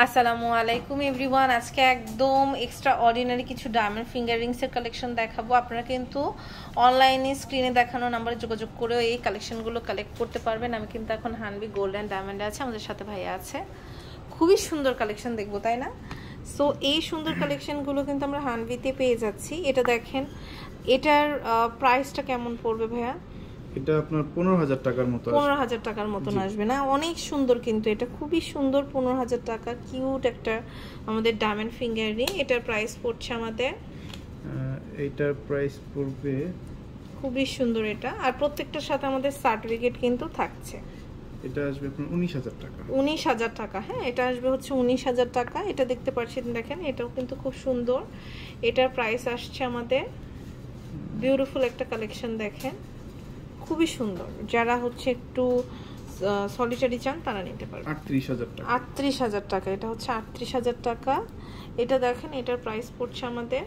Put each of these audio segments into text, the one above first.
আসসালামু আলাইকুম এভরিওয়ান। আজকে একদম এক্সট্রা অর্ডিনারি কিছু ডায়মন্ড ফিঙ্গার রিংসের কালেকশন দেখাবো। আপনারা কিন্তু অনলাইনে স্ক্রিনে দেখানো নাম্বারে যোগাযোগ করেও এই কালেকশনগুলো কালেক্ট করতে পারবেন। আমি কিন্তু এখন হানভি গোল্ড অ্যান্ড ডায়মন্ডে আছে, আমাদের সাথে ভাইয়া আছে। খুবই সুন্দর কালেকশন দেখবো, তাই না? সো এই সুন্দর কালেকশনগুলো কিন্তু আমরা হানভিতে পেয়ে যাচ্ছি। এটা দেখেন, এটার প্রাইসটা কেমন পড়বে ভাইয়া? এটা আপনার 15000 টাকার মতো 15000 টাকার মতন আসবে না? অনেক সুন্দর, কিন্তু এটা খুবই সুন্দর। 15000 টাকা কিউট একটা আমাদের ডায়মন্ড ফিঙ্গার রিং। এটার প্রাইস পড়ছে আমাদের, এইটার প্রাইস পড়বে খুবই সুন্দর এটা। আর প্রত্যেকটার সাথে আমাদের সার্টিফিকেট কিন্তু থাকছে। এটা আসবে আপনার 19000 টাকা। 19000 টাকা, হ্যাঁ, এটা আসবে হচ্ছে 19000 টাকা। এটা দেখতে পাচ্ছেন, দেখেন এটাও কিন্তু খুব সুন্দর। এটার প্রাইস আসছে আমাদের, বিউটিফুল একটা কালেকশন দেখেন, খুবই সুন্দর। যারা হচ্ছে একটু সলিটারি চান তারা নিতে পারবে। 38000 টাকা। 38000 টাকা, এটা হচ্ছে 38000 টাকা। এটা দেখেন, এটার প্রাইস পড়ছে আমাদের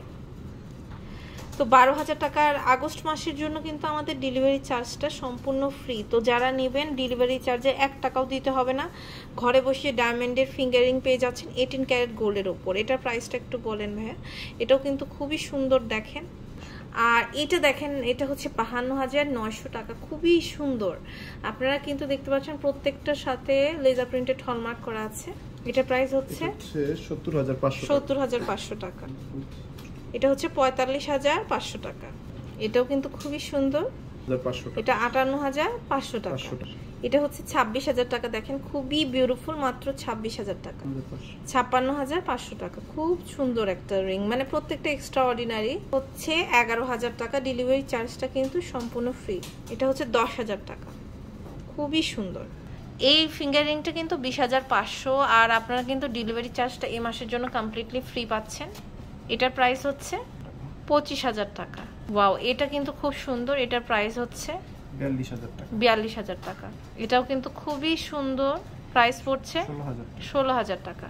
তো 12000 টাকার। আগস্ট মাসের জন্য কিন্তু আমাদের ডেলিভারি চার্জটা সম্পূর্ণ ফ্রি। তো যারা নেবেন ডেলিভারি চার্জে 1 টাকাও দিতে হবে না। ঘরে বসে ডায়মন্ডের ফিঙ্গারিং পেয়ে যাচ্ছেন 18 ক্যারেট গোল্ডের ওপর। এটার প্রাইসটা একটু বলেন ভাইয়া। এটাও কিন্তু খুবই সুন্দর দেখেন। আর এটা দেখেন, এটা হচ্ছে 52900 টাকা, খুবই সুন্দর। আপনারা কিন্তু দেখতে পাচ্ছেন প্রত্যেকটার সাথে লেজার প্রিন্টেড হলমার্ক করা আছে। এটা প্রাইস হচ্ছে 70500 টাকা। এটা হচ্ছে 45500 টাকা। এটাও কিন্তু খুবই সুন্দর। এটা 58500 টাকা। এটা হচ্ছে 26000 টাকা। দেখেন খুবই বিউটিফুল, মাত্র 26000 টাকা। 56500 টাকা, খুব সুন্দর একটা রিং, মানে প্রত্যেকটা এক্সট্রা অর্ডিনারি। হচ্ছে 11000 টাকা, ডেলিভারি চার্জটা কিন্তু সম্পূর্ণ ফ্রি। এটা হচ্ছে 10000 টাকা, খুবই সুন্দর। এই ফিঙ্গার রিংটা কিন্তু 20500, আর আপনারা কিন্তু ডেলিভারি চার্জটা এই মাসের জন্য কমপ্লিটলি ফ্রি পাচ্ছেন। এটার প্রাইস হচ্ছে 25000 টাকা। ওয়াও, এটা কিন্তু খুব সুন্দর। এটার প্রাইস হচ্ছে 42000 টাকা। এটাও কিন্তু খুবই সুন্দর, প্রাইস পড়ছে 16000 টাকা।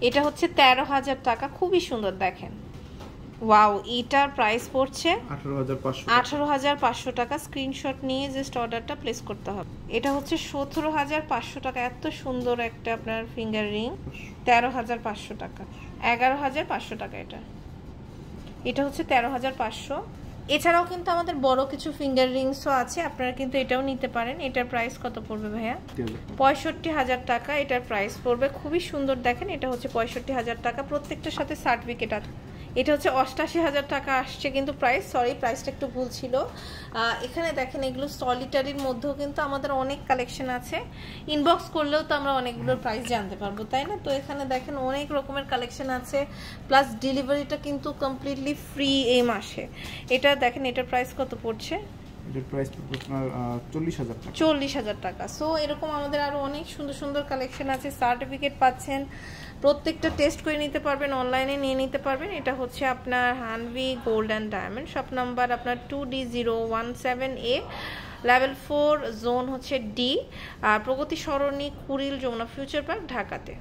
এটা হচ্ছে 13000 টাকা, খুবই সুন্দর দেখেন। ওয়াও, এটার প্রাইস পড়ছে 18500 টাকা। স্ক্রিনশট নিয়ে জাস্ট অর্ডারটা প্লেস করতে হবে। এটা হচ্ছে 17500 টাকা। এত সুন্দর একটা আপনার ফিঙ্গার রিং, 13500 টাকা। 11500 টাকা এটা হচ্ছে 13500। এছাড়াও কিন্তু আমাদের বড় কিছু ফিঙ্গার রিংসও আছে, আপনারা কিন্তু এটাও নিতে পারেন। এটার প্রাইস কত পড়বে ভাইয়া? 65000 টাকা এটার প্রাইস পড়বে। খুবই সুন্দর দেখেন, এটা হচ্ছে 65000 টাকা। প্রত্যেকটার সাথে সার্টিফিকেট আছে। এটা হচ্ছে 88000 টাকা আসছে কিন্তু প্রাইস, সরি প্রাইসটা একটু ভুল ছিল। এখানে দেখেন এগুলো সলিটারির মধ্যেও কিন্তু আমাদের অনেক কালেকশন আছে। ইনবক্স করলেও তো আমরা অনেকগুলোর প্রাইস জানতে পারবো, তাই না? তো এখানে দেখেন অনেক রকমের কালেকশন আছে, প্লাস ডেলিভারিটা কিন্তু কমপ্লিটলি ফ্রি এই মাসে। এটা দেখেন, এটার প্রাইস কত পড়ছে? এটার প্রাইস পড়বে আপনার 40000 টাকা। 40000 টাকা। সো এরকম আমাদের আরো অনেক সুন্দর সুন্দর কালেকশন আছে। সার্টিফিকেট পাচ্ছেন, প্রত্যেকটা টেস্ট করে নিতে পারবেন, অনলাইনে নিয়ে নিতে পারবেন। এটা হচ্ছে আপনার Hanvi gold and diamond, shop number আপনার 2D017A, লেভেল 4, জোন হচ্ছে ডি, আর প্রগতি সরণি, কুড়িল, যমুনা ফিউচার পার্ক, ঢাকাতে।